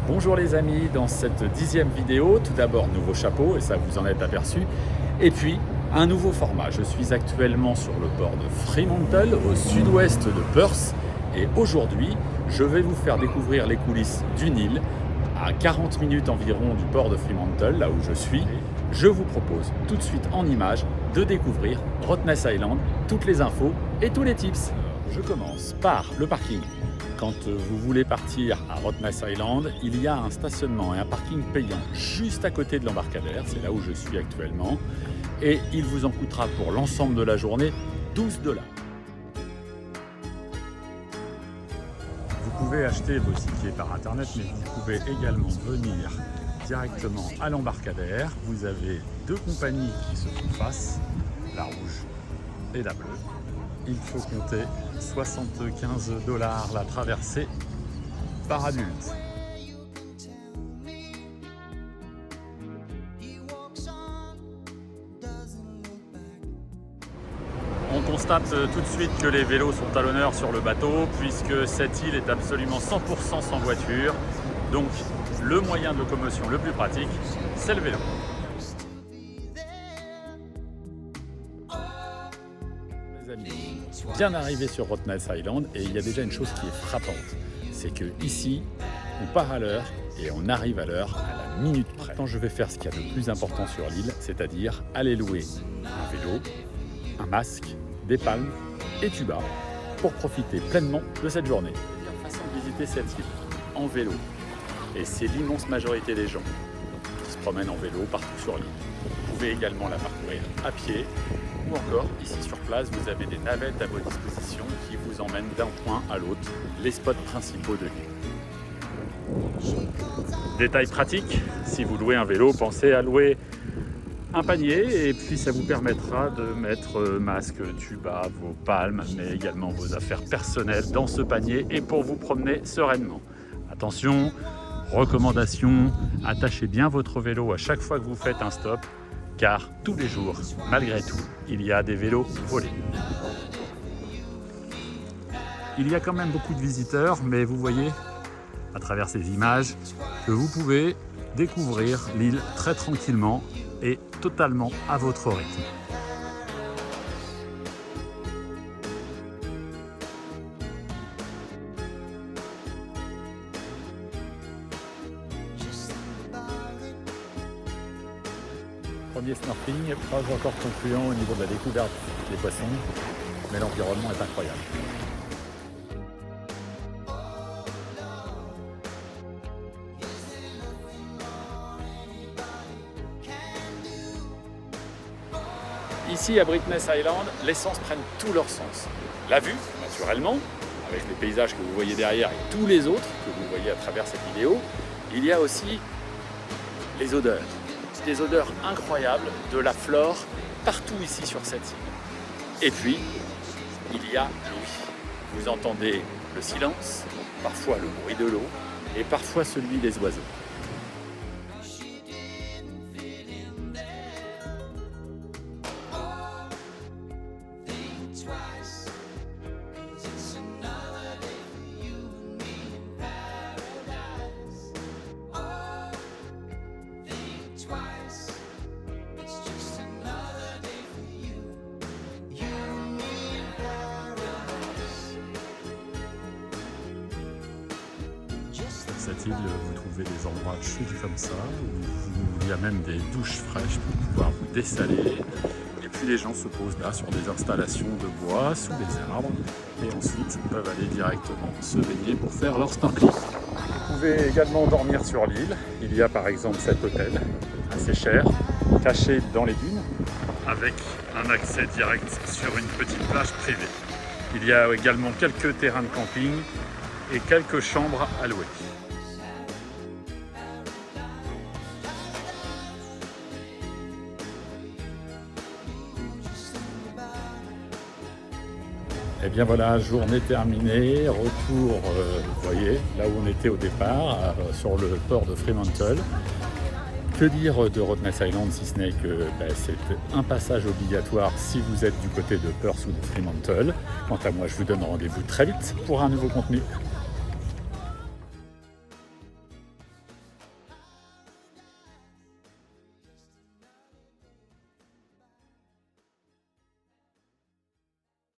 Bonjour les amis, dans cette 10e vidéo, tout d'abord nouveau chapeau, et ça vous en êtes aperçu, et puis un nouveau format. Je suis actuellement sur le port de Fremantle, au sud-ouest de Perth, et aujourd'hui, je vais vous faire découvrir les coulisses d'une île, à 40 minutes environ du port de Fremantle, là où je suis. Je vous propose tout de suite en images de découvrir Rottnest Island, toutes les infos et tous les tips. Je commence par le parking. Quand vous voulez partir à Rottnest Island, il y a un stationnement et un parking payant juste à côté de l'embarcadère, c'est là où je suis actuellement, et il vous en coûtera pour l'ensemble de la journée 12 $. Vous pouvez acheter vos tickets par internet, mais vous pouvez également venir directement à l'embarcadère. Vous avez deux compagnies qui se font face, la rouge et la bleue. Il faut compter 75 $ la traversée par adulte. On constate tout de suite que les vélos sont à l'honneur sur le bateau, puisque cette île est absolument 100% sans voiture. Donc le moyen de locomotion le plus pratique, c'est le vélo. Les amis, bien arrivé sur Rottnest Island, et il y a déjà une chose qui est frappante, c'est que ici, on part à l'heure et on arrive à l'heure à la minute près. Quand je vais faire ce qu'il y a de plus important sur l'île, c'est-à-dire aller louer un vélo, un masque, des palmes et tuba pour profiter pleinement de cette journée. La meilleure façon de visiter cette île en vélo, et c'est l'immense majorité des gens qui se promènent en vélo partout sur l'île. Vous pouvez également la parcourir à pied, ou encore ici sur place vous avez des navettes à votre disposition qui vous emmènent d'un point à l'autre, les spots principaux de l'île. Détail pratique, si vous louez un vélo, pensez à louer un panier, et puis ça vous permettra de mettre masque, tuba, vos palmes, mais également vos affaires personnelles dans ce panier, et pour vous promener sereinement. Attention, recommandation, attachez bien votre vélo à chaque fois que vous faites un stop, car tous les jours, malgré tout, il y a des vélos volés. Il y a quand même beaucoup de visiteurs, mais vous voyez à travers ces images que vous pouvez découvrir l'île très tranquillement et totalement à votre rythme. Premier snorkeling, pas encore concluant au niveau de la découverte des poissons, mais l'environnement est incroyable. Ici à Rottnest Island, les sens prennent tout leur sens. La vue, naturellement, avec les paysages que vous voyez derrière et tous les autres que vous voyez à travers cette vidéo. Il y a aussi les odeurs. Des odeurs incroyables de la flore partout ici sur cette île. Et puis, il y a l'ouïe. Vous entendez le silence, parfois le bruit de l'eau et parfois celui des oiseaux. Cette île, vous trouvez des endroits chauds comme ça, où il y a même des douches fraîches pour pouvoir vous dessaler. Et puis les gens se posent là sur des installations de bois, sous les arbres, et ensuite ils peuvent aller directement se baigner pour faire leur snorkeling. Vous pouvez également dormir sur l'île. Il y a par exemple cet hôtel, assez cher, caché dans les dunes, avec un accès direct sur une petite plage privée. Il y a également quelques terrains de camping et quelques chambres à louer. Et bien voilà, journée terminée, retour, vous voyez, là où on était au départ, sur le port de Fremantle. Que dire de Rottnest Island si ce n'est que c'est un passage obligatoire si vous êtes du côté de Perth ou de Fremantle. Quant à moi, je vous donne rendez-vous très vite pour un nouveau contenu.